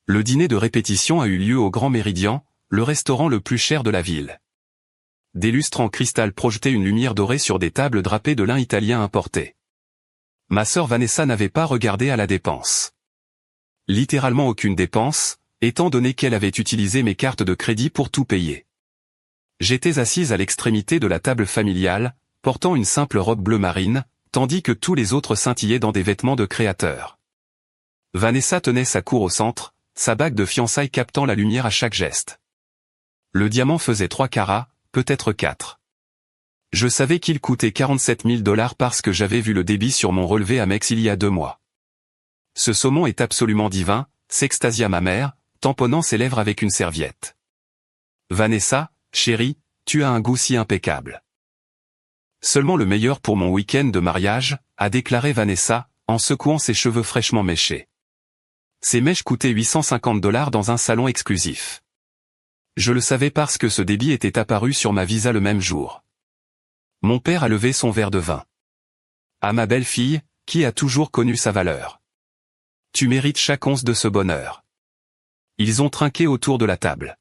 Le dîner de répétition a eu lieu au Grand Méridien, le restaurant le plus cher de la ville. Des lustres en cristal projetaient une lumière dorée sur des tables drapées de lin italien importé. Ma sœur Vanessa n'avait pas regardé à la dépense. Littéralement aucune dépense, étant donné qu'elle avait utilisé mes cartes de crédit pour tout payer. J'étais assise à l'extrémité de la table familiale, portant une simple robe bleu marine, tandis que tous les autres scintillaient dans des vêtements de créateur. Vanessa tenait sa cour au centre, sa bague de fiançailles captant la lumière à chaque geste. Le diamant faisait 3 carats, peut-être 4. Je savais qu'il coûtait 47 000 $ parce que j'avais vu le débit sur mon relevé Amex il y a 2 mois. Ce saumon est absolument divin, s'extasia ma mère, tamponnant ses lèvres avec une serviette. Vanessa, chérie, tu as un goût si impeccable. Seulement le meilleur pour mon week-end de mariage, a déclaré Vanessa, en secouant ses cheveux fraîchement méchés. Ces mèches coûtaient 850 $ dans un salon exclusif. Je le savais parce que ce débit était apparu sur ma visa le même jour. Mon père a levé son verre de vin. À ma belle-fille, qui a toujours connu sa valeur. Tu mérites chaque once de ce bonheur. Ils ont trinqué autour de la table.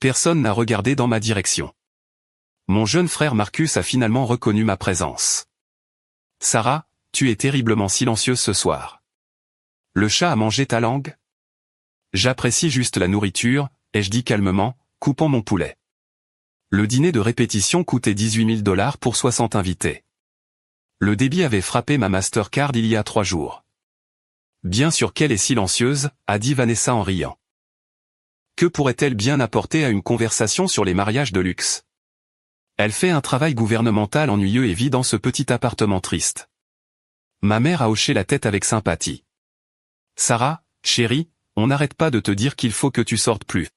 Personne n'a regardé dans ma direction. Mon jeune frère Marcus a finalement reconnu ma présence. Sarah, tu es terriblement silencieuse ce soir. Le chat a mangé ta langue? J'apprécie juste la nourriture, ai-je dit calmement, coupant mon poulet. Le dîner de répétition coûtait 18 000 $ pour 60 invités. Le débit avait frappé ma Mastercard il y a 3 jours. Bien sûr qu'elle est silencieuse, a dit Vanessa en riant. Que pourrait-elle bien apporter à une conversation sur les mariages de luxe? Elle fait un travail gouvernemental ennuyeux et vit dans ce petit appartement triste. Ma mère a hoché la tête avec sympathie. Sarah, chérie, on n'arrête pas de te dire qu'il faut que tu sortes plus.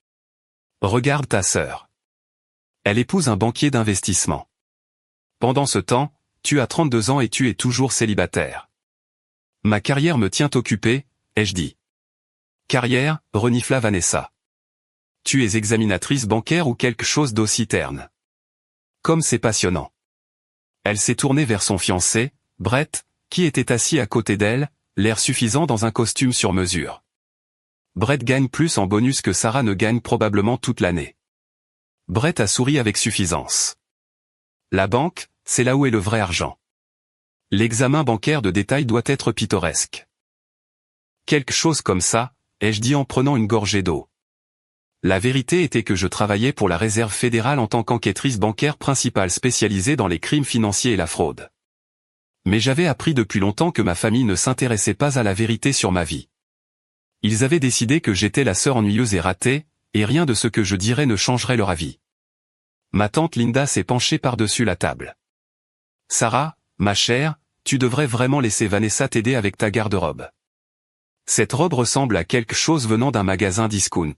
Regarde ta sœur. Elle épouse un banquier d'investissement. Pendant ce temps, tu as 32 ans et tu es toujours célibataire. Ma carrière me tient occupée, ai-je dit. Carrière, renifla Vanessa. Tu es examinatrice bancaire ou quelque chose d'aussi terne. Comme c'est passionnant. Elle s'est tournée vers son fiancé, Brett, qui était assis à côté d'elle, l'air suffisant dans un costume sur mesure. Brett gagne plus en bonus que Sarah ne gagne probablement toute l'année. Brett a souri avec suffisance. La banque, c'est là où est le vrai argent. L'examen bancaire de détail doit être pittoresque. Quelque chose comme ça, ai-je dit en prenant une gorgée d'eau. La vérité était que je travaillais pour la Réserve fédérale en tant qu'enquêtrice bancaire principale spécialisée dans les crimes financiers et la fraude. Mais j'avais appris depuis longtemps que ma famille ne s'intéressait pas à la vérité sur ma vie. Ils avaient décidé que j'étais la sœur ennuyeuse et ratée, et rien de ce que je dirais ne changerait leur avis. Ma tante Linda s'est penchée par-dessus la table. Sarah, ma chère, tu devrais vraiment laisser Vanessa t'aider avec ta garde-robe. Cette robe ressemble à quelque chose venant d'un magasin discount.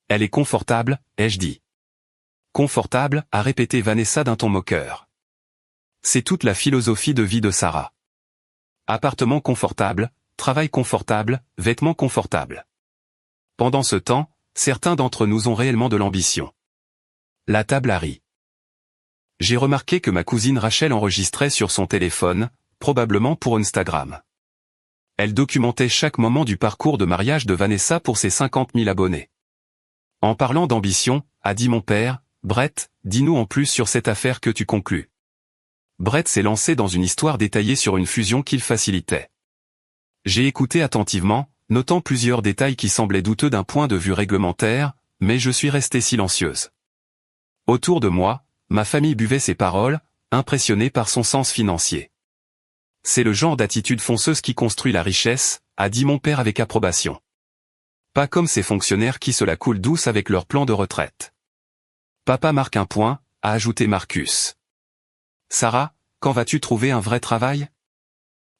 Elle est confortable, ai-je dit. Confortable, a répété Vanessa d'un ton moqueur. C'est toute la philosophie de vie de Sarah. Appartement confortable, travail confortable, vêtements confortables. Pendant ce temps, certains d'entre nous ont réellement de l'ambition. La table a ri. J'ai remarqué que ma cousine Rachel enregistrait sur son téléphone, probablement pour Instagram. Elle documentait chaque moment du parcours de mariage de Vanessa pour ses 50 000 abonnés. En parlant d'ambition, a dit mon père, Brett, dis-nous en plus sur cette affaire que tu conclus. Brett s'est lancé dans une histoire détaillée sur une fusion qu'il facilitait. J'ai écouté attentivement, notant plusieurs détails qui semblaient douteux d'un point de vue réglementaire, mais je suis restée silencieuse. Autour de moi, ma famille buvait ses paroles, impressionnée par son sens financier. C'est le genre d'attitude fonceuse qui construit la richesse, a dit mon père avec approbation. Pas comme ces fonctionnaires qui se la coulent douce avec leur plan de retraite. Papa marque un point, a ajouté Marcus. Sarah, quand vas-tu trouver un vrai travail?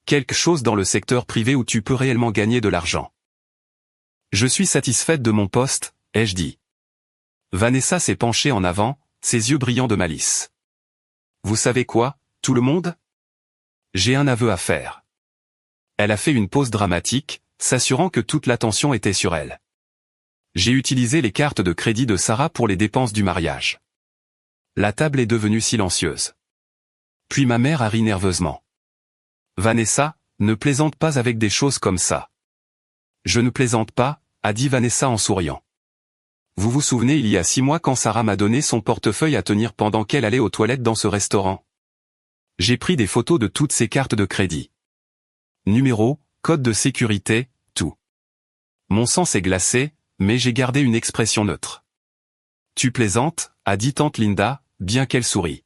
Quelque chose dans le secteur privé où tu peux réellement gagner de l'argent. Je suis satisfaite de mon poste, ai-je dit. Vanessa s'est penchée en avant, ses yeux brillants de malice. Vous savez quoi, tout le monde? J'ai un aveu à faire. Elle a fait une pause dramatique, s'assurant que toute l'attention était sur elle. J'ai utilisé les cartes de crédit de Sarah pour les dépenses du mariage. La table est devenue silencieuse. Puis ma mère a ri nerveusement. Vanessa, ne plaisante pas avec des choses comme ça. Je ne plaisante pas, a dit Vanessa en souriant. Vous vous souvenez il y a 6 mois quand Sarah m'a donné son portefeuille à tenir pendant qu'elle allait aux toilettes dans ce restaurant? J'ai pris des photos de toutes ses cartes de crédit. Numéro, code de sécurité, tout. Mon sang s'est glacé, mais j'ai gardé une expression neutre. Tu plaisantes, a dit tante Linda, bien qu'elle sourit.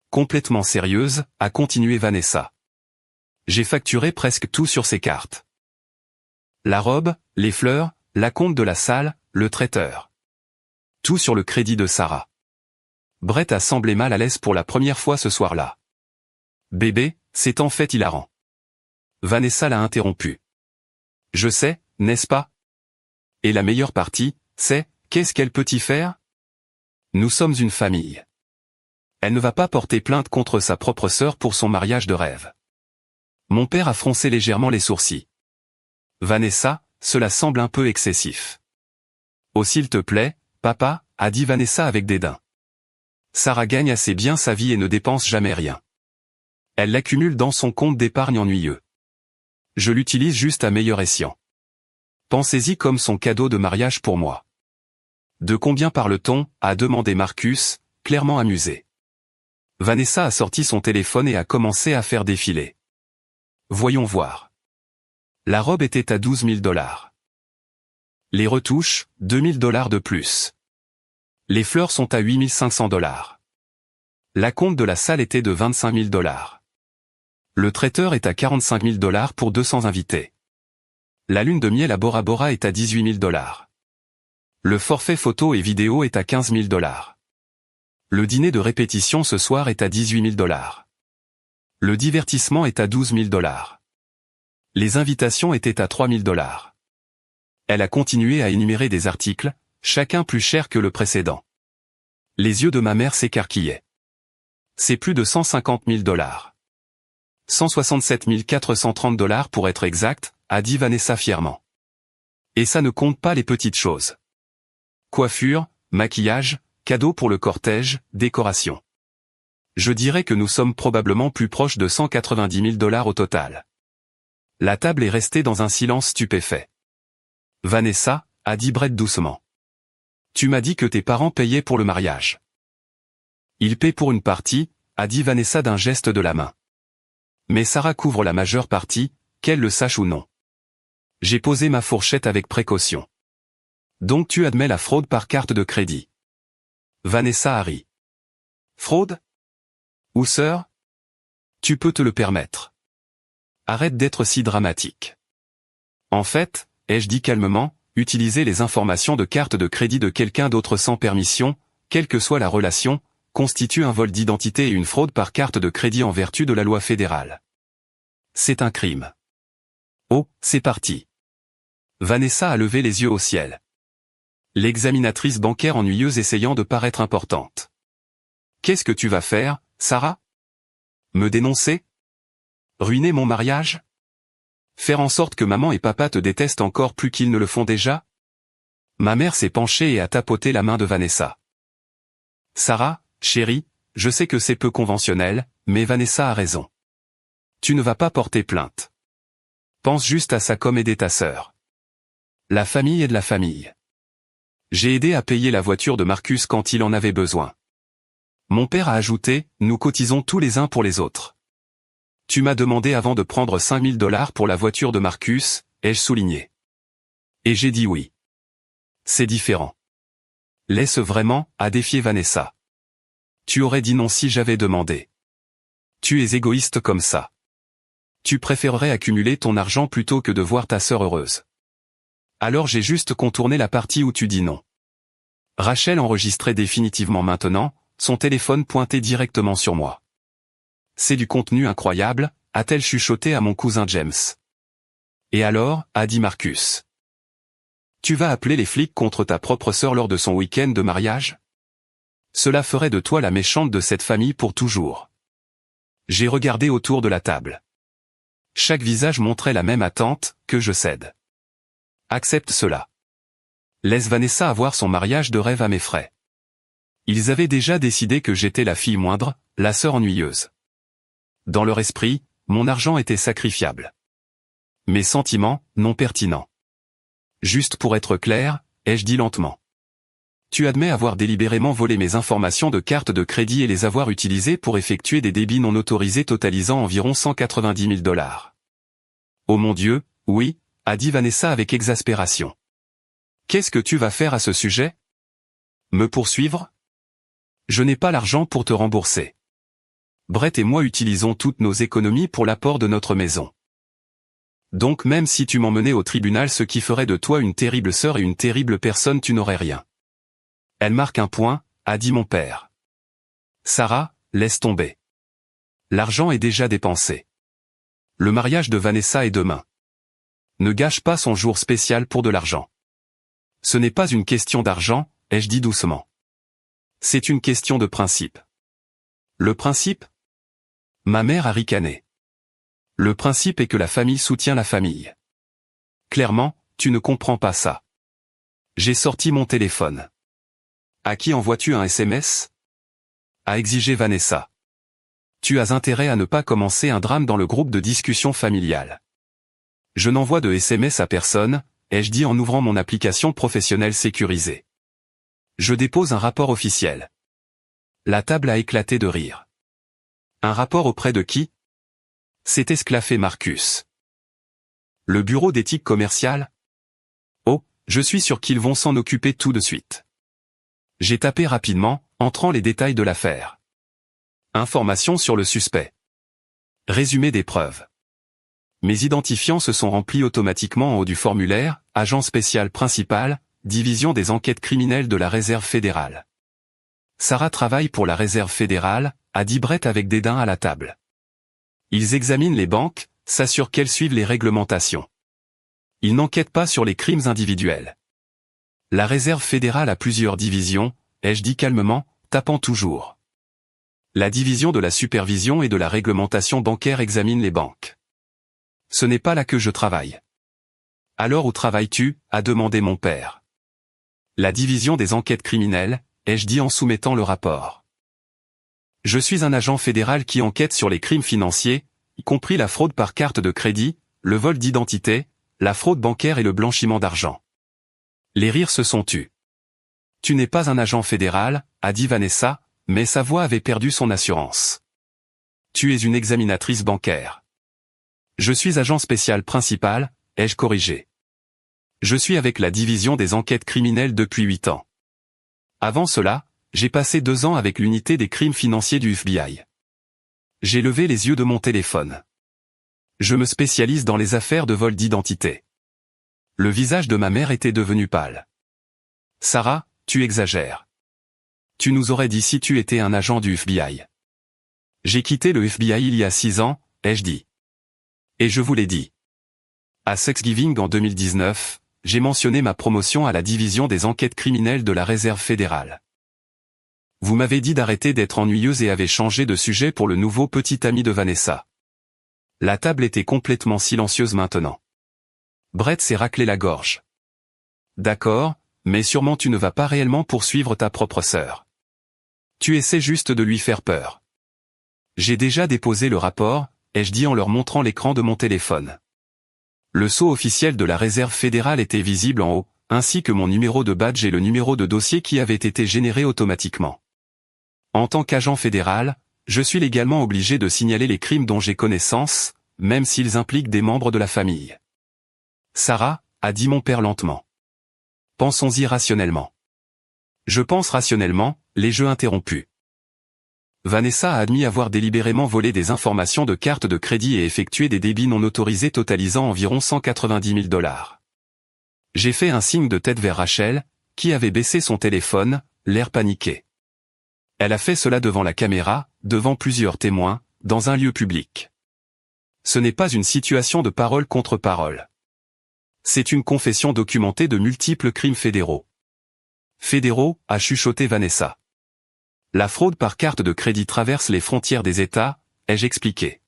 Complètement sérieuse, a continué Vanessa. J'ai facturé presque tout sur ces cartes. La robe, les fleurs, l'acompte de la salle, le traiteur. Tout sur le crédit de Sarah. Brett a semblé mal à l'aise pour la première fois ce soir-là. Bébé, c'est en fait hilarant. Vanessa l'a interrompu. Je sais, n'est-ce pas? Et la meilleure partie, c'est, qu'est-ce qu'elle peut y faire? Nous sommes une famille. Elle ne va pas porter plainte contre sa propre sœur pour son mariage de rêve. Mon père a froncé légèrement les sourcils. Vanessa, cela semble un peu excessif. Oh s'il te plaît, papa, a dit Vanessa avec dédain. Sarah gagne assez bien sa vie et ne dépense jamais rien. Elle l'accumule dans son compte d'épargne ennuyeux. Je l'utilise juste à meilleur escient. Pensez-y comme son cadeau de mariage pour moi. De combien parle-t-on, a demandé Marcus, clairement amusé. Vanessa a sorti son téléphone et a commencé à faire défiler. Voyons voir. La robe était à $12 000. Les retouches, $2 000 de plus. Les fleurs sont à $8 500. L'acompte de la salle était de $25 000. Le traiteur est à $45 000 pour 200 invités. La lune de miel à Bora Bora est à $18 000. Le forfait photo et vidéo est à $15 000. Le dîner de répétition ce soir est à $18 000. Le divertissement est à $12 000. Les invitations étaient à $3 000. Elle a continué à énumérer des articles, chacun plus cher que le précédent. Les yeux de ma mère s'écarquillaient. C'est plus de $150 000. $167 430 pour être exact, a dit Vanessa fièrement. Et ça ne compte pas les petites choses. Coiffure, maquillage, cadeaux pour le cortège, décoration. Je dirais que nous sommes probablement plus proches de $190 000 au total. La table est restée dans un silence stupéfait. Vanessa, a dit Brett doucement. Tu m'as dit que tes parents payaient pour le mariage. Ils paient pour une partie, a dit Vanessa d'un geste de la main. Mais Sarah couvre la majeure partie, qu'elle le sache ou non. J'ai posé ma fourchette avec précaution. Donc tu admets la fraude par carte de crédit. Vanessa a ri. Fraude? Ou sœur? Tu peux te le permettre. Arrête d'être si dramatique. En fait, ai-je dit calmement, utiliser les informations de carte de crédit de quelqu'un d'autre sans permission, quelle que soit la relation, constitue un vol d'identité et une fraude par carte de crédit en vertu de la loi fédérale. C'est un crime. Oh, c'est parti. Vanessa a levé les yeux au ciel. L'examinatrice bancaire ennuyeuse essayant de paraître importante. Qu'est-ce que tu vas faire, Sarah? Me dénoncer? Ruiner mon mariage? Faire en sorte que maman et papa te détestent encore plus qu'ils ne le font déjà? Ma mère s'est penchée et a tapoté la main de Vanessa. Sarah, chérie, je sais que c'est peu conventionnel, mais Vanessa a raison. Tu ne vas pas porter plainte. Pense juste à ça comme aider ta sœur. La famille est de la famille. J'ai aidé à payer la voiture de Marcus quand il en avait besoin. Mon père a ajouté, nous cotisons tous les uns pour les autres. Tu m'as demandé avant de prendre $5 000 pour la voiture de Marcus, ai-je souligné. Et j'ai dit oui. C'est différent. Laisse vraiment, a défié Vanessa. Tu aurais dit non si j'avais demandé. Tu es égoïste comme ça. Tu préférerais accumuler ton argent plutôt que de voir ta sœur heureuse. Alors j'ai juste contourné la partie où tu dis non. Rachel enregistrait définitivement maintenant, son téléphone pointé directement sur moi. C'est du contenu incroyable, a-t-elle chuchoté à mon cousin James. Et alors, a dit Marcus. Tu vas appeler les flics contre ta propre sœur lors de son week-end de mariage? Cela ferait de toi la méchante de cette famille pour toujours. J'ai regardé autour de la table. Chaque visage montrait la même attente, que je cède. Accepte cela. Laisse Vanessa avoir son mariage de rêve à mes frais. Ils avaient déjà décidé que j'étais la fille moindre, la sœur ennuyeuse. Dans leur esprit, mon argent était sacrifiable. Mes sentiments, non pertinents. Juste pour être clair, ai-je dit lentement. Tu admets avoir délibérément volé mes informations de carte de crédit et les avoir utilisées pour effectuer des débits non autorisés totalisant environ 190 000 $. Oh mon Dieu, oui, a dit Vanessa avec exaspération. Qu'est-ce que tu vas faire à ce sujet? Me poursuivre? Je n'ai pas l'argent pour te rembourser. Brett et moi utilisons toutes nos économies pour l'apport de notre maison. Donc même si tu m'emmenais au tribunal, ce qui ferait de toi une terrible sœur et une terrible personne, tu n'aurais rien. Elle marque un point, a dit mon père. Sarah, laisse tomber. L'argent est déjà dépensé. Le mariage de Vanessa est demain. Ne gâche pas son jour spécial pour de l'argent. Ce n'est pas une question d'argent, ai-je dit doucement. C'est une question de principe. Le principe? Ma mère a ricané. Le principe est que la famille soutient la famille. Clairement, tu ne comprends pas ça. J'ai sorti mon téléphone. À qui envoies-tu un SMS? A exigé Vanessa. Tu as intérêt à ne pas commencer un drame dans le groupe de discussion familiale. Je n'envoie de SMS à personne, ai-je dit en ouvrant mon application professionnelle sécurisée. Je dépose un rapport officiel. La table a éclaté de rire. Un rapport auprès de qui? S'est esclaffé Marcus. Le bureau d'éthique commerciale? Oh, je suis sûr qu'ils vont s'en occuper tout de suite. J'ai tapé rapidement, entrant les détails de l'affaire. Informations sur le suspect. Résumé des preuves. Mes identifiants se sont remplis automatiquement en haut du formulaire, agent spécial principal, division des enquêtes criminelles de la Réserve fédérale. Sarah travaille pour la Réserve fédérale, a dit Brett avec dédain à la table. Ils examinent les banques, s'assurent qu'elles suivent les réglementations. Ils n'enquêtent pas sur les crimes individuels. La Réserve fédérale a plusieurs divisions, ai-je dit calmement, tapant toujours. La division de la supervision et de la réglementation bancaire examine les banques. Ce n'est pas là que je travaille. Alors où travailles-tu, a demandé mon père. La division des enquêtes criminelles, ai-je dit en soumettant le rapport. Je suis un agent fédéral qui enquête sur les crimes financiers, y compris la fraude par carte de crédit, le vol d'identité, la fraude bancaire et le blanchiment d'argent. Les rires se sont tus. Tu n'es pas un agent fédéral, a dit Vanessa, mais sa voix avait perdu son assurance. Tu es une examinatrice bancaire. Je suis agent spécial principal, ai-je corrigé. Je suis avec la division des enquêtes criminelles depuis 8 ans. Avant cela, j'ai passé 2 ans avec l'unité des crimes financiers du FBI. J'ai levé les yeux de mon téléphone. Je me spécialise dans les affaires de vol d'identité. Le visage de ma mère était devenu pâle. Sarah, tu exagères. Tu nous aurais dit si tu étais un agent du FBI. J'ai quitté le FBI il y a 6 ans, ai-je dit. Et je vous l'ai dit. À Thanksgiving en 2019, j'ai mentionné ma promotion à la division des enquêtes criminelles de la Réserve fédérale. Vous m'avez dit d'arrêter d'être ennuyeuse et avez changé de sujet pour le nouveau petit ami de Vanessa. La table était complètement silencieuse maintenant. Brett s'est raclé la gorge. D'accord, mais sûrement tu ne vas pas réellement poursuivre ta propre sœur. Tu essaies juste de lui faire peur. J'ai déjà déposé le rapport, ai-je dit en leur montrant l'écran de mon téléphone. Le sceau officiel de la Réserve fédérale était visible en haut, ainsi que mon numéro de badge et le numéro de dossier qui avait été généré automatiquement. En tant qu'agent fédéral, je suis légalement obligé de signaler les crimes dont j'ai connaissance, même s'ils impliquent des membres de la famille. Sarah, a dit mon père lentement. Pensons-y rationnellement. Je pense rationnellement, les jeux interrompus. Vanessa a admis avoir délibérément volé des informations de cartes de crédit et effectué des débits non autorisés totalisant environ 190 000 $. J'ai fait un signe de tête vers Rachel, qui avait baissé son téléphone, l'air paniqué. Elle a fait cela devant la caméra, devant plusieurs témoins, dans un lieu public. Ce n'est pas une situation de parole contre parole. C'est une confession documentée de multiples crimes fédéraux. Fédéraux, a chuchoté Vanessa. La fraude par carte de crédit traverse les frontières des États, ai-je expliqué.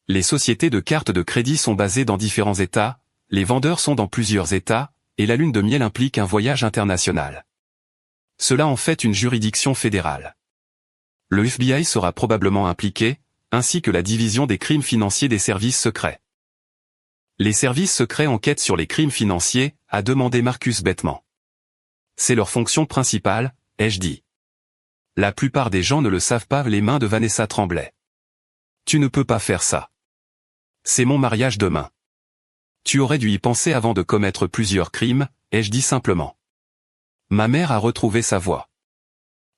Les sociétés de cartes de crédit sont basées dans différents États, les vendeurs sont dans plusieurs États, et la lune de miel implique un voyage international. Cela en fait une juridiction fédérale. Le FBI sera probablement impliqué, ainsi que la division des crimes financiers des services secrets. Les services secrets enquêtent sur les crimes financiers, a demandé Marcus bêtement. C'est leur fonction principale, ai-je dit. La plupart des gens ne le savent pas, les mains de Vanessa tremblaient. Tu ne peux pas faire ça. C'est mon mariage demain. Tu aurais dû y penser avant de commettre plusieurs crimes, ai-je dit simplement. Ma mère a retrouvé sa voix.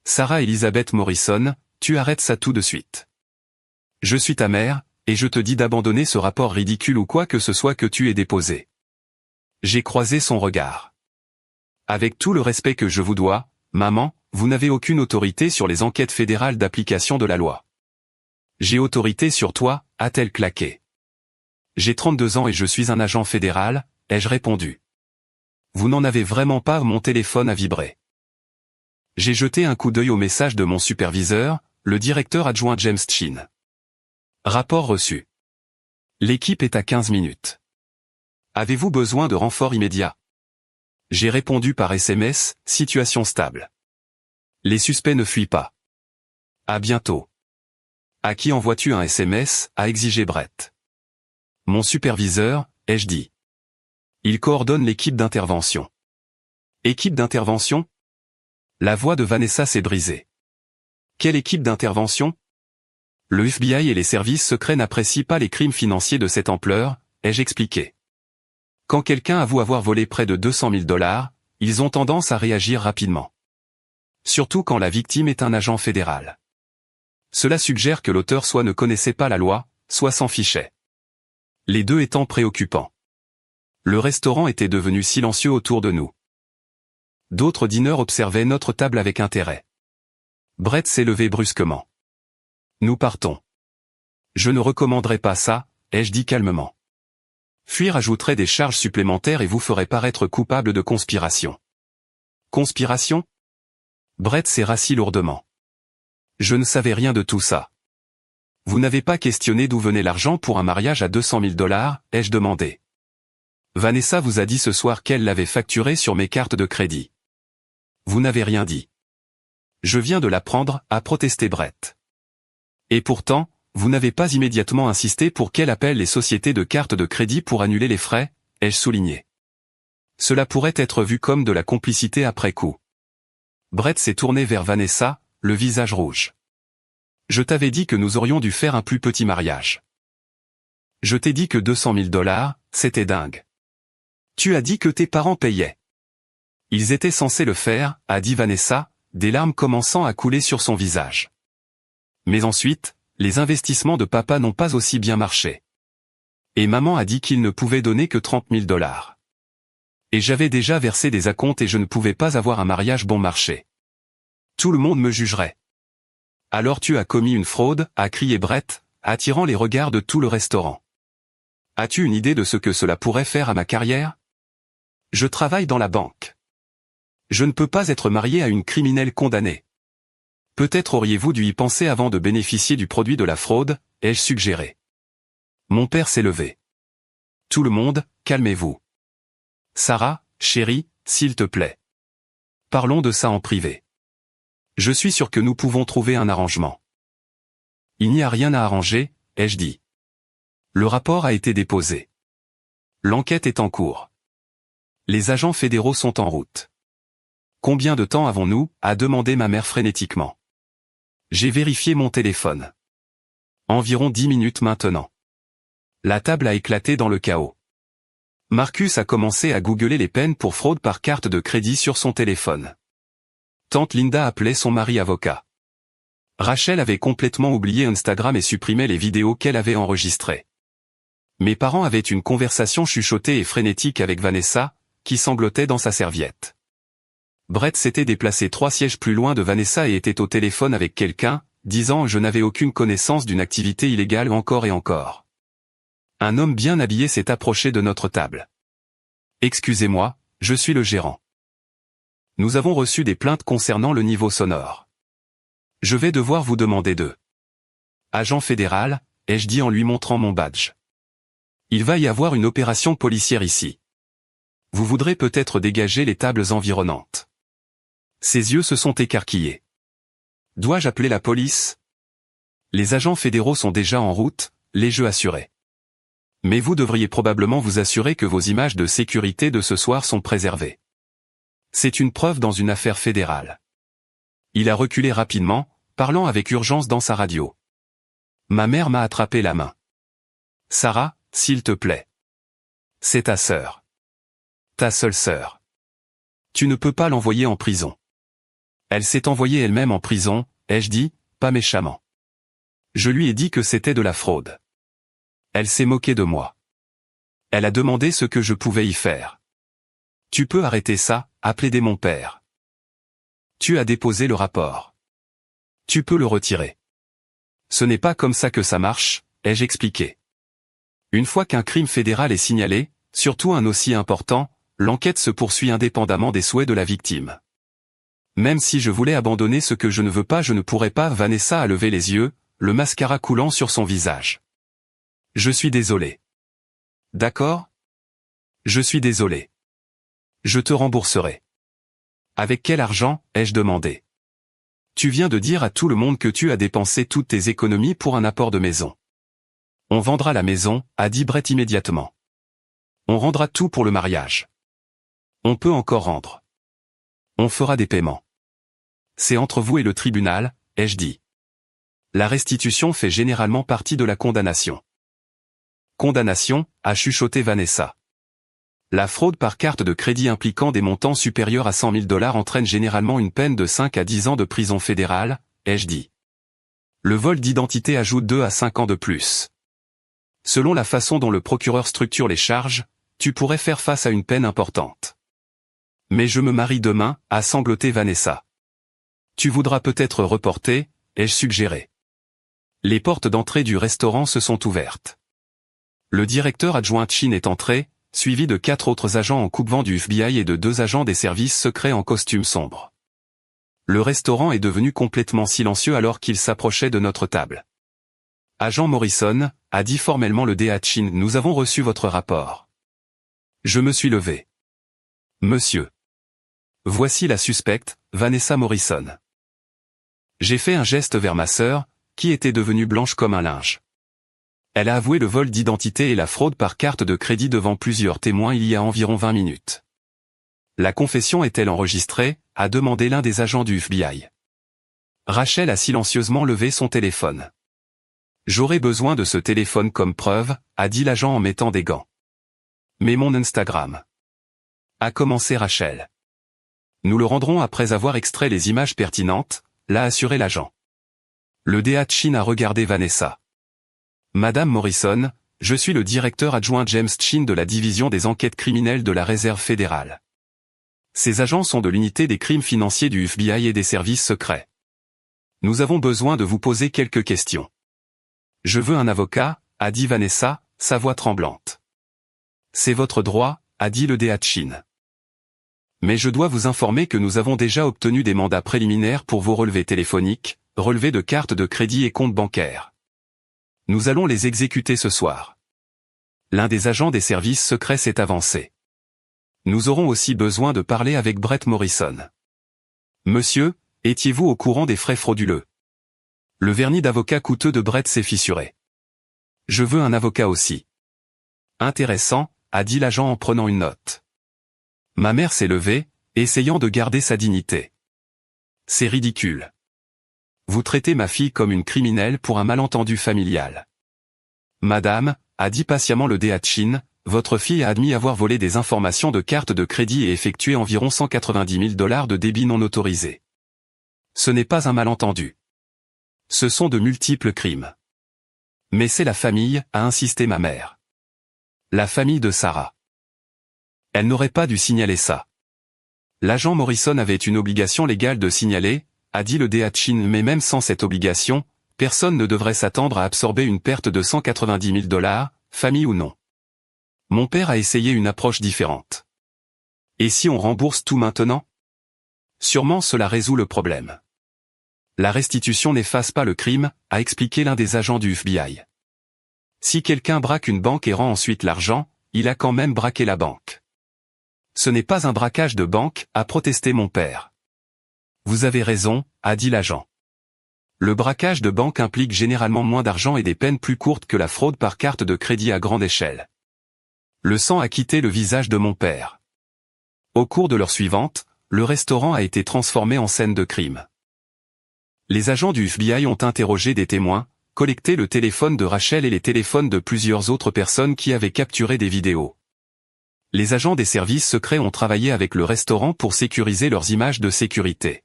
Sarah Elizabeth Morrison, tu arrêtes ça tout de suite. Je suis ta mère, et je te dis d'abandonner ce rapport ridicule ou quoi que ce soit que tu aies déposé. J'ai croisé son regard. Avec tout le respect que je vous dois, maman, vous n'avez aucune autorité sur les enquêtes fédérales d'application de la loi. J'ai autorité sur toi, a-t-elle claqué. J'ai 32 ans et je suis un agent fédéral, ai-je répondu. Vous n'en avez vraiment pas, mon téléphone a vibré. J'ai jeté un coup d'œil au message de mon superviseur, le directeur adjoint James Chin. Rapport reçu. L'équipe est à 15 minutes. Avez-vous besoin de renfort immédiat? J'ai répondu par SMS, situation stable. Les suspects ne fuient pas. À bientôt. À qui envoies-tu un SMS, a exigé Brett. Mon superviseur, ai-je dit. Il coordonne l'équipe d'intervention. Équipe d'intervention? La voix de Vanessa s'est brisée. Quelle équipe d'intervention? Le FBI et les services secrets n'apprécient pas les crimes financiers de cette ampleur, ai-je expliqué. Quand quelqu'un avoue avoir volé près de 200 000 $, ils ont tendance à réagir rapidement. Surtout quand la victime est un agent fédéral. Cela suggère que l'auteur soit ne connaissait pas la loi, soit s'en fichait. Les deux étant préoccupants. Le restaurant était devenu silencieux autour de nous. D'autres dîneurs observaient notre table avec intérêt. Brett s'est levé brusquement. Nous partons. Je ne recommanderais pas ça, ai-je dit calmement. Fuir ajouterait des charges supplémentaires et vous ferait paraître coupable de conspiration. Conspiration? Brett s'est rassis lourdement. Je ne savais rien de tout ça. Vous n'avez pas questionné d'où venait l'argent pour un mariage à 200 000 $, ai-je demandé. Vanessa vous a dit ce soir qu'elle l'avait facturé sur mes cartes de crédit. Vous n'avez rien dit. Je viens de l'apprendre, a protesté Brett. Et pourtant, vous n'avez pas immédiatement insisté pour qu'elle appelle les sociétés de cartes de crédit pour annuler les frais, ai-je souligné. Cela pourrait être vu comme de la complicité après coup. Brett s'est tourné vers Vanessa, le visage rouge. Je t'avais dit que nous aurions dû faire un plus petit mariage. Je t'ai dit que 200 000 $, c'était dingue. Tu as dit que tes parents payaient. Ils étaient censés le faire, a dit Vanessa, des larmes commençant à couler sur son visage. Mais ensuite, les investissements de papa n'ont pas aussi bien marché. Et maman a dit qu'il ne pouvait donner que 30 000 $. Et j'avais déjà versé des acomptes et je ne pouvais pas avoir un mariage bon marché. Tout le monde me jugerait. Alors tu as commis une fraude, a crié Brett, attirant les regards de tout le restaurant. As-tu une idée de ce que cela pourrait faire à ma carrière? Je travaille dans la banque. Je ne peux pas être marié à une criminelle condamnée. Peut-être auriez-vous dû y penser avant de bénéficier du produit de la fraude, ai-je suggéré. Mon père s'est levé. Tout le monde, calmez-vous. Sarah, chérie, s'il te plaît. Parlons de ça en privé. Je suis sûr que nous pouvons trouver un arrangement. Il n'y a rien à arranger, ai-je dit. Le rapport a été déposé. L'enquête est en cours. Les agents fédéraux sont en route. Combien de temps avons-nous, a demandé ma mère frénétiquement. J'ai vérifié mon téléphone. Environ 10 minutes maintenant. La table a éclaté dans le chaos. Marcus a commencé à googler les peines pour fraude par carte de crédit sur son téléphone. Tante Linda appelait son mari avocat. Rachel avait complètement oublié Instagram et supprimé les vidéos qu'elle avait enregistrées. Mes parents avaient une conversation chuchotée et frénétique avec Vanessa, qui sanglotait dans sa serviette. Brett s'était déplacé 3 sièges plus loin de Vanessa et était au téléphone avec quelqu'un, disant « Je n'avais aucune connaissance d'une activité illégale encore et encore ». Un homme bien habillé s'est approché de notre table. « Excusez-moi, je suis le gérant. Nous avons reçu des plaintes concernant le niveau sonore. Je vais devoir vous demander de... » Agent fédéral, ai-je dit en lui montrant mon badge. Il va y avoir une opération policière ici. Vous voudrez peut-être dégager les tables environnantes. Ses yeux se sont écarquillés. Dois-je appeler la police? Les agents fédéraux sont déjà en route, les jeux assurés. Mais vous devriez probablement vous assurer que vos images de sécurité de ce soir sont préservées. C'est une preuve dans une affaire fédérale. Il a reculé rapidement, parlant avec urgence dans sa radio. Ma mère m'a attrapé la main. Sarah, s'il te plaît. C'est ta sœur. Ta seule sœur. Tu ne peux pas l'envoyer en prison. Elle s'est envoyée elle-même en prison, ai-je dit, pas méchamment. Je lui ai dit que c'était de la fraude. Elle s'est moquée de moi. Elle a demandé ce que je pouvais y faire. Tu peux arrêter ça, a plaidé mon père. Tu as déposé le rapport. Tu peux le retirer. Ce n'est pas comme ça que ça marche, ai-je expliqué. Une fois qu'un crime fédéral est signalé, surtout un aussi important, l'enquête se poursuit indépendamment des souhaits de la victime. Même si je voulais abandonner ce que je ne veux pas, je ne pourrais pas. Vanessa a levé les yeux, le mascara coulant sur son visage. Je suis désolé. D'accord ? Je suis désolé. Je te rembourserai. Avec quel argent, ai-je demandé. Tu viens de dire à tout le monde que tu as dépensé toutes tes économies pour un apport de maison. On vendra la maison, a dit Brett immédiatement. On rendra tout pour le mariage. On peut encore rendre. On fera des paiements. C'est entre vous et le tribunal, ai-je dit. La restitution fait généralement partie de la condamnation. Condamnation, a chuchoté Vanessa. La fraude par carte de crédit impliquant des montants supérieurs à 100 000 $ entraîne généralement une peine de 5 à 10 ans de prison fédérale, ai-je dit. Le vol d'identité ajoute 2 à 5 ans de plus. Selon la façon dont le procureur structure les charges, tu pourrais faire face à une peine importante. Mais je me marie demain, a sangloté Vanessa. Tu voudras peut-être reporter, ai-je suggéré. Les portes d'entrée du restaurant se sont ouvertes. Le directeur adjoint Chin est entré, suivi de 4 autres agents en coupe-vent du FBI et de 2 agents des services secrets en costume sombre. Le restaurant est devenu complètement silencieux alors qu'il s'approchait de notre table. Agent Morrison, a dit formellement le DA Chin, nous avons reçu votre rapport. Je me suis levé. Monsieur. Voici la suspecte, Vanessa Morrison. J'ai fait un geste vers ma sœur, qui était devenue blanche comme un linge. Elle a avoué le vol d'identité et la fraude par carte de crédit devant plusieurs témoins il y a environ 20 minutes. La confession est-elle enregistrée, a demandé l'un des agents du FBI. Rachel a silencieusement levé son téléphone. J'aurais besoin de ce téléphone comme preuve, a dit l'agent en mettant des gants. Mais mon Instagram. A commencé Rachel. Nous le rendrons après avoir extrait les images pertinentes, l'a assuré l'agent. Le DA Chin a regardé Vanessa. Madame Morrison, je suis le directeur adjoint James Chin de la division des enquêtes criminelles de la Réserve fédérale. Ces agents sont de l'unité des crimes financiers du FBI et des services secrets. Nous avons besoin de vous poser quelques questions. Je veux un avocat, a dit Vanessa, sa voix tremblante. C'est votre droit, a dit le DA Chin. Mais je dois vous informer que nous avons déjà obtenu des mandats préliminaires pour vos relevés téléphoniques, relevés de cartes de crédit et comptes bancaires. Nous allons les exécuter ce soir. L'un des agents des services secrets s'est avancé. Nous aurons aussi besoin de parler avec Brett Morrison. Monsieur, étiez-vous au courant des frais frauduleux? Le vernis d'avocat coûteux de Brett s'est fissuré. Je veux un avocat aussi. Intéressant, a dit l'agent en prenant une note. Ma mère s'est levée, essayant de garder sa dignité. C'est ridicule. Vous traitez ma fille comme une criminelle pour un malentendu familial. Madame, a dit patiemment le DA Chin, votre fille a admis avoir volé des informations de cartes de crédit et effectué environ 190 000 $ de débit non autorisé. Ce n'est pas un malentendu. Ce sont de multiples crimes. Mais c'est la famille, a insisté ma mère. La famille de Sarah. Elle n'aurait pas dû signaler ça. L'agent Morrison avait une obligation légale de signaler, a dit le DA Chin, mais même sans cette obligation, personne ne devrait s'attendre à absorber une perte de 190 000 $, famille ou non. Mon père a essayé une approche différente. Et si on rembourse tout maintenant? Sûrement cela résout le problème. La restitution n'efface pas le crime, a expliqué l'un des agents du FBI. Si quelqu'un braque une banque et rend ensuite l'argent, il a quand même braqué la banque. Ce n'est pas un braquage de banque, a protesté mon père. Vous avez raison, a dit l'agent. Le braquage de banque implique généralement moins d'argent et des peines plus courtes que la fraude par carte de crédit à grande échelle. Le sang a quitté le visage de mon père. Au cours de l'heure suivante, le restaurant a été transformé en scène de crime. Les agents du FBI ont interrogé des témoins, collecté le téléphone de Rachel et les téléphones de plusieurs autres personnes qui avaient capturé des vidéos. Les agents des services secrets ont travaillé avec le restaurant pour sécuriser leurs images de sécurité.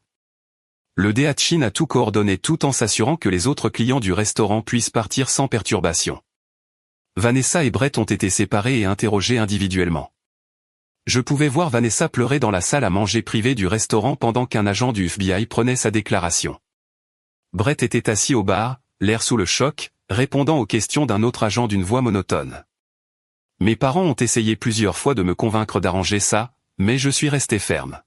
Le DHIN a tout coordonné tout en s'assurant que les autres clients du restaurant puissent partir sans perturbation. Vanessa et Brett ont été séparés et interrogés individuellement. Je pouvais voir Vanessa pleurer dans la salle à manger privée du restaurant pendant qu'un agent du FBI prenait sa déclaration. Brett était assis au bar, l'air sous le choc, répondant aux questions d'un autre agent d'une voix monotone. Mes parents ont essayé plusieurs fois de me convaincre d'arranger ça, mais je suis resté ferme.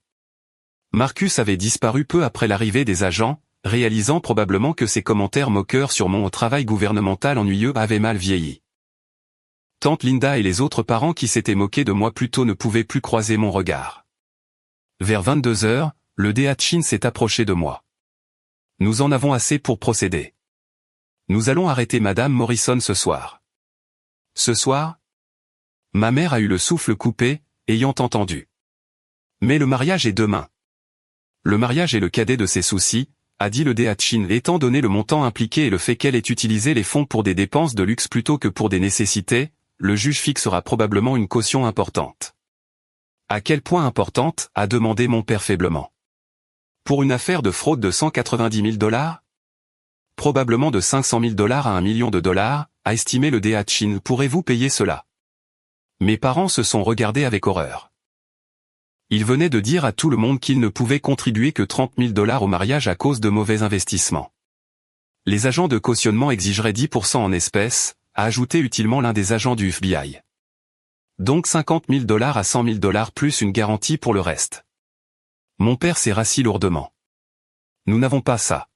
Marcus avait disparu peu après l'arrivée des agents, réalisant probablement que ses commentaires moqueurs sur mon travail gouvernemental ennuyeux avaient mal vieilli. Tante Linda et les autres parents qui s'étaient moqués de moi plus tôt ne pouvaient plus croiser mon regard. Vers 22 heures, le DHIN s'est approché de moi. Nous en avons assez pour procéder. Nous allons arrêter Madame Morrison ce soir. Ce soir? Ma mère a eu le souffle coupé, ayant entendu. Mais le mariage est demain. Le mariage est le cadet de ses soucis, a dit le DHIN, étant donné le montant impliqué et le fait qu'elle ait utilisé les fonds pour des dépenses de luxe plutôt que pour des nécessités, le juge fixera probablement une caution importante. À quel point importante, a demandé mon père faiblement. Pour une affaire de fraude de 190 000 $? Probablement de 500 000 $ à $1 million, a estimé le DHIN. Pourrez-vous payer cela? Mes parents se sont regardés avec horreur. Ils venaient de dire à tout le monde qu'ils ne pouvaient contribuer que 30 000 $ au mariage à cause de mauvais investissements. Les agents de cautionnement exigeraient 10% en espèces, a ajouté utilement l'un des agents du FBI. Donc 50 000 $ à 100 000 $ plus une garantie pour le reste. Mon père s'est rassis lourdement. Nous n'avons pas ça.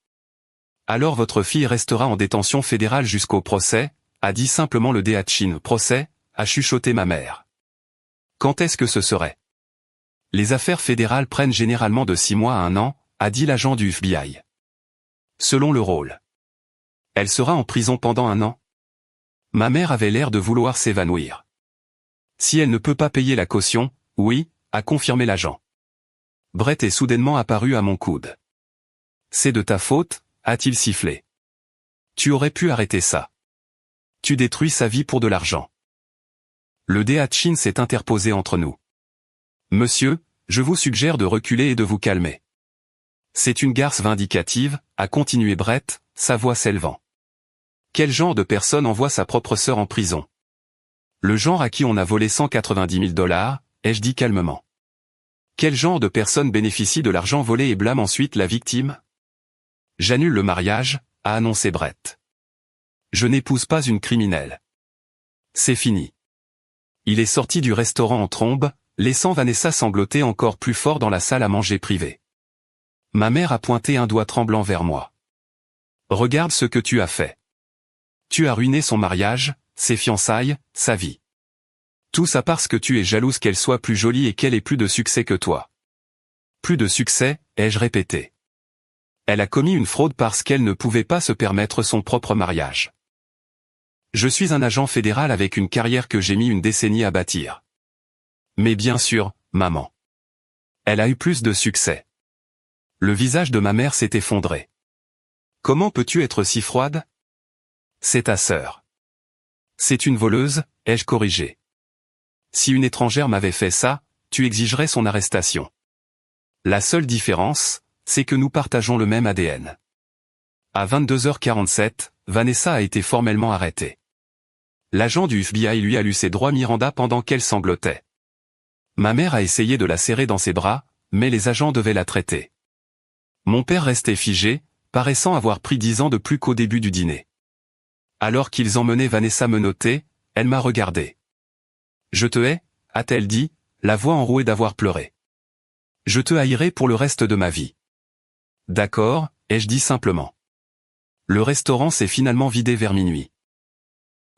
Alors votre fille restera en détention fédérale jusqu'au procès, a dit simplement le DHIN. Procès, a chuchoté ma mère. Quand est-ce que ce serait? Les affaires fédérales prennent généralement de 6 mois à 1 an, a dit l'agent du FBI. Selon le rôle. Elle sera en prison pendant 1 an? Ma mère avait l'air de vouloir s'évanouir. Si elle ne peut pas payer la caution, oui, a confirmé l'agent. Brett est soudainement apparu à mon coude. C'est de ta faute, a-t-il sifflé. Tu aurais pu arrêter ça. Tu détruis sa vie pour de l'argent. Le DHIN s'est interposé entre nous. Monsieur, je vous suggère de reculer et de vous calmer. C'est une garce vindicative, a continué Brett, sa voix s'élevant. Quel genre de personne envoie sa propre sœur en prison? Le genre à qui on a volé 190 000 $, ai-je dit calmement. Quel genre de personne bénéficie de l'argent volé et blâme ensuite la victime? J'annule le mariage, a annoncé Brett. Je n'épouse pas une criminelle. C'est fini. Il est sorti du restaurant en trombe, laissant Vanessa sangloter encore plus fort dans la salle à manger privée. Ma mère a pointé un doigt tremblant vers moi. Regarde ce que tu as fait. Tu as ruiné son mariage, ses fiançailles, sa vie. Tout ça parce que tu es jalouse qu'elle soit plus jolie et qu'elle ait plus de succès que toi. Plus de succès, ai-je répété. Elle a commis une fraude parce qu'elle ne pouvait pas se permettre son propre mariage. Je suis un agent fédéral avec une carrière que j'ai mis une décennie à bâtir. Mais bien sûr, maman. Elle a eu plus de succès. Le visage de ma mère s'est effondré. Comment peux-tu être si froide? C'est ta sœur. C'est une voleuse, ai-je corrigé. Si une étrangère m'avait fait ça, tu exigerais son arrestation. La seule différence, c'est que nous partageons le même ADN. À 22h47, Vanessa a été formellement arrêtée. L'agent du FBI lui a lu ses droits Miranda pendant qu'elle sanglotait. Ma mère a essayé de la serrer dans ses bras, mais les agents devaient la traiter. Mon père restait figé, paraissant avoir pris 10 ans de plus qu'au début du dîner. Alors qu'ils emmenaient Vanessa menottée, elle m'a regardé. « Je te hais » a-t-elle dit, la voix enrouée d'avoir pleuré. « Je te haïrai pour le reste de ma vie. »« D'accord » ai-je dit simplement. Le restaurant s'est finalement vidé vers minuit.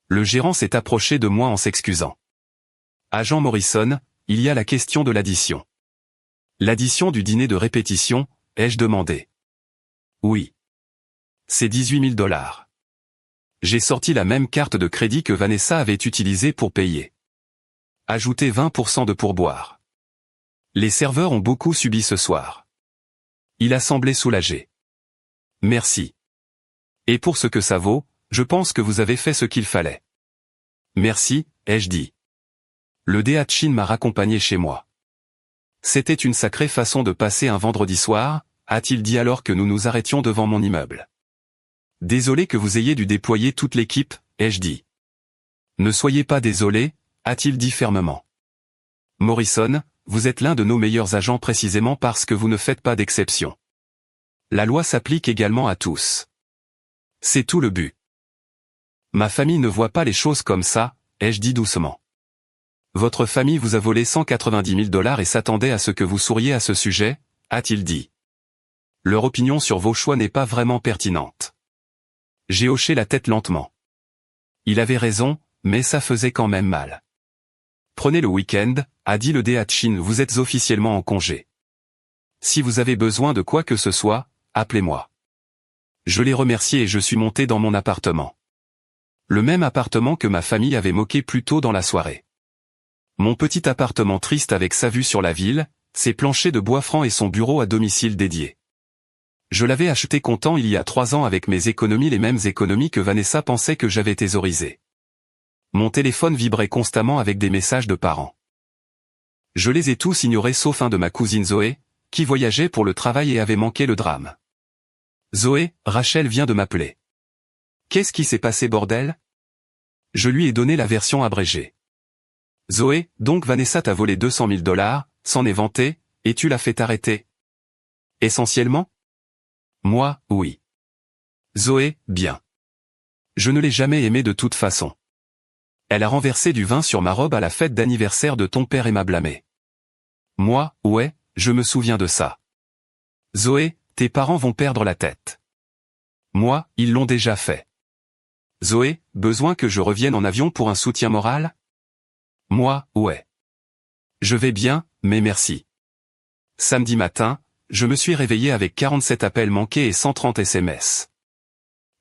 Le gérant s'est approché de moi en s'excusant. « Agent Morrison, il y a la question de l'addition. »« L'addition du dîner de répétition » ai-je demandé. « Oui. C'est 18 000 $. J'ai sorti la même carte de crédit que Vanessa avait utilisée pour payer. Ajoutez 20% de pourboire. Les serveurs ont beaucoup subi ce soir. Il a semblé soulagé. Merci. Et pour ce que ça vaut, je pense que vous avez fait ce qu'il fallait. Merci, ai-je dit. Le DA Chin m'a raccompagné chez moi. C'était une sacrée façon de passer un vendredi soir, a-t-il dit alors que nous nous arrêtions devant mon immeuble. Désolé que vous ayez dû déployer toute l'équipe, ai-je dit. Ne soyez pas désolé, a-t-il dit fermement. Morrison, vous êtes l'un de nos meilleurs agents précisément parce que vous ne faites pas d'exception. La loi s'applique également à tous. C'est tout le but. Ma famille ne voit pas les choses comme ça, ai-je dit doucement. Votre famille vous a volé 190 000 $ et s'attendait à ce que vous souriez à ce sujet, a-t-il dit. Leur opinion sur vos choix n'est pas vraiment pertinente. J'ai hoché la tête lentement. Il avait raison, mais ça faisait quand même mal. Prenez le week-end, a dit le DA Chin, vous êtes officiellement en congé. Si vous avez besoin de quoi que ce soit, appelez-moi. Je l'ai remercié et je suis monté dans mon appartement. Le même appartement que ma famille avait moqué plus tôt dans la soirée. Mon petit appartement triste avec sa vue sur la ville, ses planchers de bois franc et son bureau à domicile dédié. Je l'avais acheté content il y a 3 ans avec mes économies, les mêmes économies que Vanessa pensait que j'avais thésaurisées. Mon téléphone vibrait constamment avec des messages de parents. Je les ai tous ignorés sauf un de ma cousine Zoé, qui voyageait pour le travail et avait manqué le drame. Zoé, Rachel vient de m'appeler. Qu'est-ce qui s'est passé bordel? Je lui ai donné la version abrégée. Zoé, donc Vanessa t'a volé 200 000 $, s'en est vantée, et tu l'as fait arrêter. Essentiellement? Moi, oui. Zoé, bien. Je ne l'ai jamais aimée de toute façon. Elle a renversé du vin sur ma robe à la fête d'anniversaire de ton père et m'a blâmé. Moi, ouais, je me souviens de ça. Zoé, tes parents vont perdre la tête. Moi, ils l'ont déjà fait. Zoé, besoin que je revienne en avion pour un soutien moral? Moi, ouais. Je vais bien, mais merci. Samedi matin, je me suis réveillé avec 47 appels manqués et 130 SMS.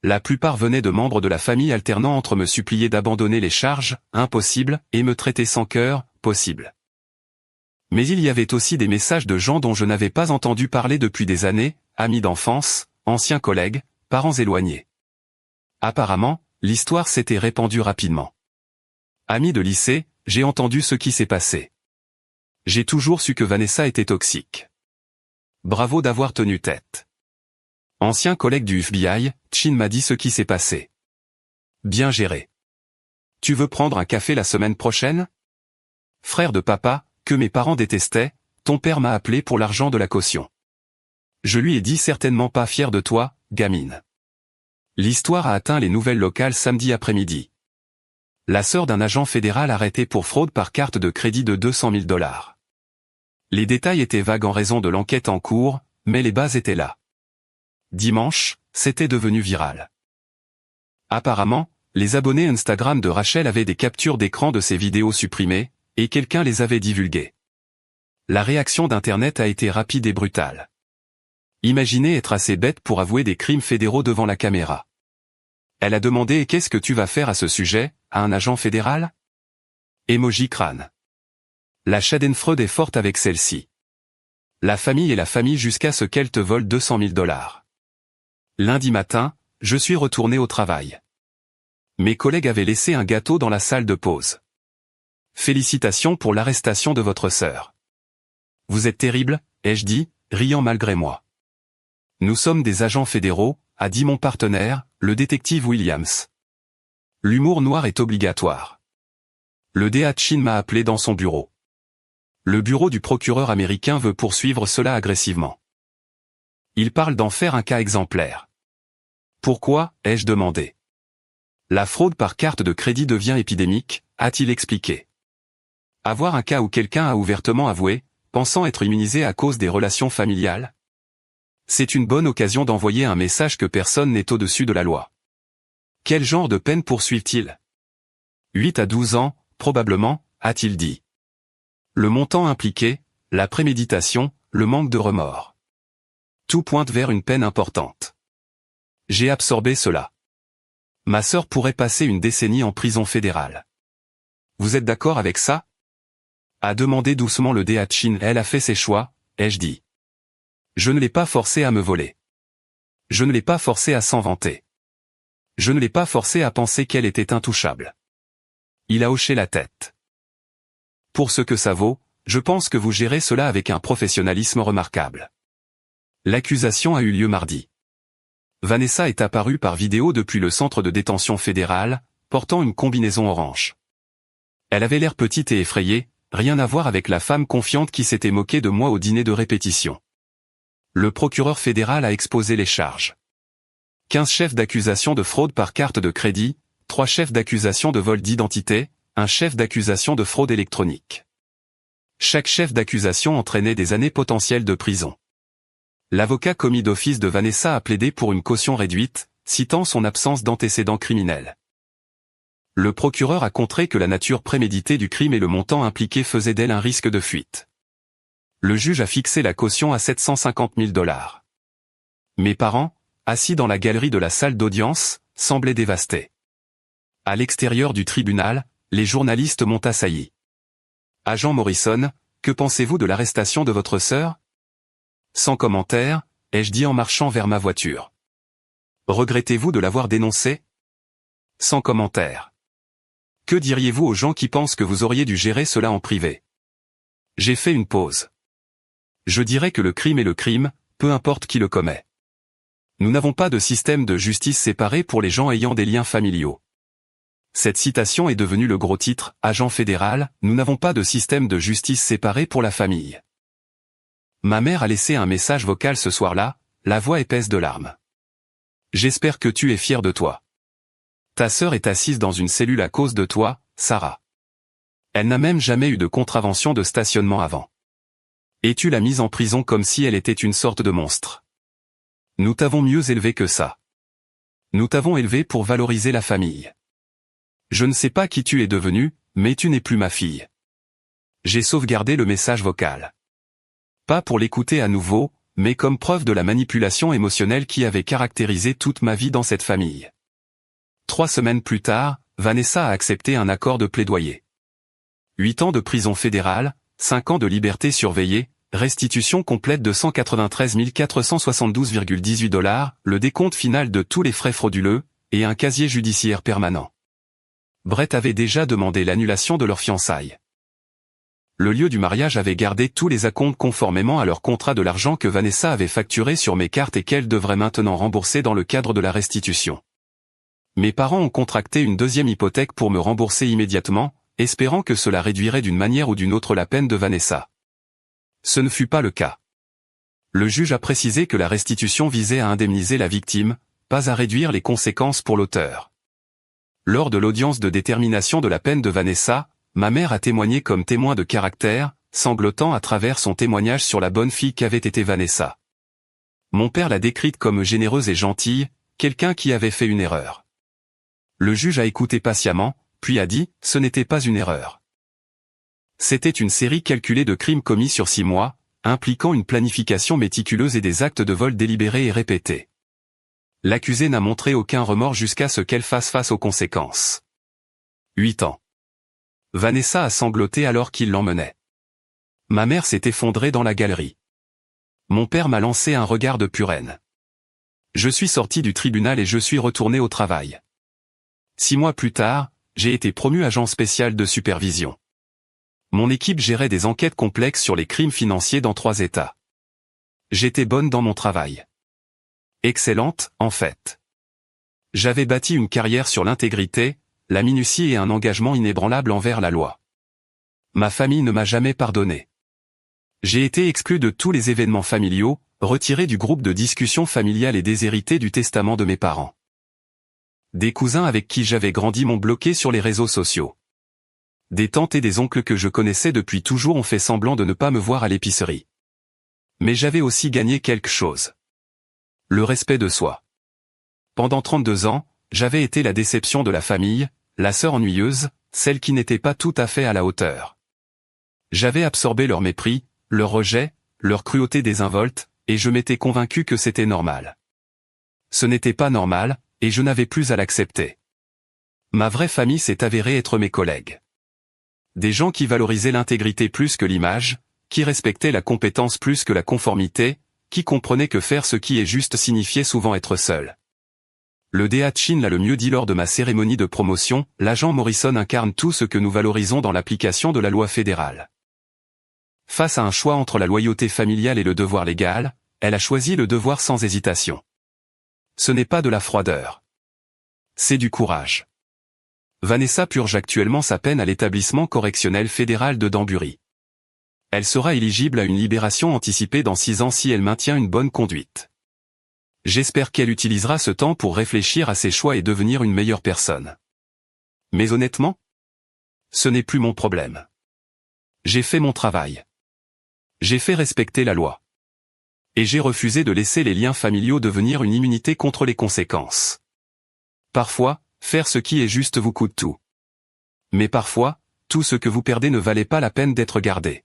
La plupart venaient de membres de la famille alternant entre me supplier d'abandonner les charges, impossible, et me traiter sans cœur, possible. Mais il y avait aussi des messages de gens dont je n'avais pas entendu parler depuis des années, amis d'enfance, anciens collègues, parents éloignés. Apparemment, l'histoire s'était répandue rapidement. Amis de lycée, j'ai entendu ce qui s'est passé. J'ai toujours su que Vanessa était toxique. Bravo d'avoir tenu tête. Ancien collègue du FBI, Chin m'a dit ce qui s'est passé. Bien géré. Tu veux prendre un café la semaine prochaine? Frère de papa, que mes parents détestaient, ton père m'a appelé pour l'argent de la caution. Je lui ai dit certainement pas fier de toi, gamine. L'histoire a atteint les nouvelles locales samedi après-midi. La sœur d'un agent fédéral arrêté pour fraude par carte de crédit de 200 000 $. Les détails étaient vagues en raison de l'enquête en cours, mais les bases étaient là. Dimanche, c'était devenu viral. Apparemment, les abonnés Instagram de Rachel avaient des captures d'écran de ces vidéos supprimées, et quelqu'un les avait divulguées. La réaction d'Internet a été rapide et brutale. Imaginez être assez bête pour avouer des crimes fédéraux devant la caméra. Elle a demandé « Qu'est-ce que tu vas faire à ce sujet, à un agent fédéral ?» Emoji crâne. La schadenfreude est forte avec celle-ci. La famille est la famille jusqu'à ce qu'elle te vole 200 000 $. Lundi matin, je suis retourné au travail. Mes collègues avaient laissé un gâteau dans la salle de pause. Félicitations pour l'arrestation de votre sœur. Vous êtes terrible, ai-je dit, riant malgré moi. Nous sommes des agents fédéraux, a dit mon partenaire, le détective Williams. L'humour noir est obligatoire. Le DA Chin m'a appelé dans son bureau. Le bureau du procureur américain veut poursuivre cela agressivement. Il parle d'en faire un cas exemplaire. Pourquoi, ai-je demandé. La fraude par carte de crédit devient épidémique, a-t-il expliqué. Avoir un cas où quelqu'un a ouvertement avoué, pensant être immunisé à cause des relations familiales? C'est une bonne occasion d'envoyer un message que personne n'est au-dessus de la loi. Quel genre de peine poursuivent-ils? 8 à 12 ans, probablement, a-t-il dit. Le montant impliqué, la préméditation, le manque de remords. Tout pointe vers une peine importante. J'ai absorbé cela. Ma sœur pourrait passer une décennie en prison fédérale. Vous êtes d'accord avec ça? A demandé doucement le Déachin. Elle a fait ses choix, ai-je dit. Je ne l'ai pas forcé à me voler. Je ne l'ai pas forcé à s'en vanter. Je ne l'ai pas forcé à penser qu'elle était intouchable. Il a hoché la tête. Pour ce que ça vaut, je pense que vous gérez cela avec un professionnalisme remarquable. L'accusation a eu lieu mardi. Vanessa est apparue par vidéo depuis le centre de détention fédéral, portant une combinaison orange. Elle avait l'air petite et effrayée, rien à voir avec la femme confiante qui s'était moquée de moi au dîner de répétition. Le procureur fédéral a exposé les charges. 15 chefs d'accusation de fraude par carte de crédit, 3 chefs d'accusation de vol d'identité, un chef d'accusation de fraude électronique. Chaque chef d'accusation entraînait des années potentielles de prison. L'avocat commis d'office de Vanessa a plaidé pour une caution réduite, citant son absence d'antécédents criminels. Le procureur a contré que la nature préméditée du crime et le montant impliqué faisaient d'elle un risque de fuite. Le juge a fixé la caution à 750 000 $. Mes parents, assis dans la galerie de la salle d'audience, semblaient dévastés. À l'extérieur du tribunal, les journalistes m'ont assailli. « Agent Morrison, que pensez-vous de l'arrestation de votre sœur ?» Sans commentaire, ai-je dit en marchant vers ma voiture. « Regrettez-vous de l'avoir dénoncée ?» Sans commentaire. « Que diriez-vous aux gens qui pensent que vous auriez dû gérer cela en privé ?» J'ai fait une pause. Je dirais que le crime est le crime, peu importe qui le commet. Nous n'avons pas de système de justice séparé pour les gens ayant des liens familiaux. Cette citation est devenue le gros titre, agent fédéral, nous n'avons pas de système de justice séparé pour la famille. Ma mère a laissé un message vocal ce soir-là, la voix épaisse de larmes. J'espère que tu es fier de toi. Ta sœur est assise dans une cellule à cause de toi, Sarah. Elle n'a même jamais eu de contravention de stationnement avant. Et tu l'as mise en prison comme si elle était une sorte de monstre. Nous t'avons mieux élevé que ça. Nous t'avons élevé pour valoriser la famille. Je ne sais pas qui tu es devenu, mais tu n'es plus ma fille. J'ai sauvegardé le message vocal. Pas pour l'écouter à nouveau, mais comme preuve de la manipulation émotionnelle qui avait caractérisé toute ma vie dans cette famille. 3 semaines plus tard, Vanessa a accepté un accord de plaidoyer. 8 ans de prison fédérale, 5 ans de liberté surveillée, restitution complète de 193 472,18 $, le décompte final de tous les frais frauduleux, et un casier judiciaire permanent. Brett avait déjà demandé l'annulation de leur fiançailles. Le lieu du mariage avait gardé tous les acomptes conformément à leur contrat de l'argent que Vanessa avait facturé sur mes cartes et qu'elle devrait maintenant rembourser dans le cadre de la restitution. Mes parents ont contracté une deuxième hypothèque pour me rembourser immédiatement, espérant que cela réduirait d'une manière ou d'une autre la peine de Vanessa. Ce ne fut pas le cas. Le juge a précisé que la restitution visait à indemniser la victime, pas à réduire les conséquences pour l'auteur. Lors de l'audience de détermination de la peine de Vanessa, ma mère a témoigné comme témoin de caractère, sanglotant à travers son témoignage sur la bonne fille qu'avait été Vanessa. Mon père l'a décrite comme généreuse et gentille, quelqu'un qui avait fait une erreur. Le juge a écouté patiemment, puis a dit, ce n'était pas une erreur. C'était une série calculée de crimes commis sur 6 mois, impliquant une planification méticuleuse et des actes de vol délibérés et répétés. L'accusée n'a montré aucun remords jusqu'à ce qu'elle fasse face aux conséquences. 8 ans. Vanessa a sangloté alors qu'il l'emmenait. Ma mère s'est effondrée dans la galerie. Mon père m'a lancé un regard de pure haine. Je suis sorti du tribunal et je suis retourné au travail. 6 mois plus tard, j'ai été promu agent spécial de supervision. Mon équipe gérait des enquêtes complexes sur les crimes financiers dans 3 États. J'étais bonne dans mon travail. Excellente, en fait. J'avais bâti une carrière sur l'intégrité, la minutie et un engagement inébranlable envers la loi. Ma famille ne m'a jamais pardonné. J'ai été exclu de tous les événements familiaux, retiré du groupe de discussion familiale et déshérité du testament de mes parents. Des cousins avec qui j'avais grandi m'ont bloqué sur les réseaux sociaux. Des tantes et des oncles que je connaissais depuis toujours ont fait semblant de ne pas me voir à l'épicerie. Mais j'avais aussi gagné quelque chose. Le respect de soi. Pendant 32 ans, j'avais été la déception de la famille, la sœur ennuyeuse, celle qui n'était pas tout à fait à la hauteur. J'avais absorbé leur mépris, leur rejet, leur cruauté désinvolte, et je m'étais convaincu que c'était normal. Ce n'était pas normal, et je n'avais plus à l'accepter. Ma vraie famille s'est avérée être mes collègues. Des gens qui valorisaient l'intégrité plus que l'image, qui respectaient la compétence plus que la conformité, qui comprenaient que faire ce qui est juste signifiait souvent être seul. Le DA Chin l'a le mieux dit lors de ma cérémonie de promotion, l'agent Morrison incarne tout ce que nous valorisons dans l'application de la loi fédérale. Face à un choix entre la loyauté familiale et le devoir légal, elle a choisi le devoir sans hésitation. Ce n'est pas de la froideur. C'est du courage. Vanessa purge actuellement sa peine à l'établissement correctionnel fédéral de Danbury. Elle sera éligible à une libération anticipée dans 6 ans si elle maintient une bonne conduite. J'espère qu'elle utilisera ce temps pour réfléchir à ses choix et devenir une meilleure personne. Mais honnêtement, ce n'est plus mon problème. J'ai fait mon travail. J'ai fait respecter la loi. Et j'ai refusé de laisser les liens familiaux devenir une immunité contre les conséquences. Parfois, faire ce qui est juste vous coûte tout. Mais parfois, tout ce que vous perdez ne valait pas la peine d'être gardé.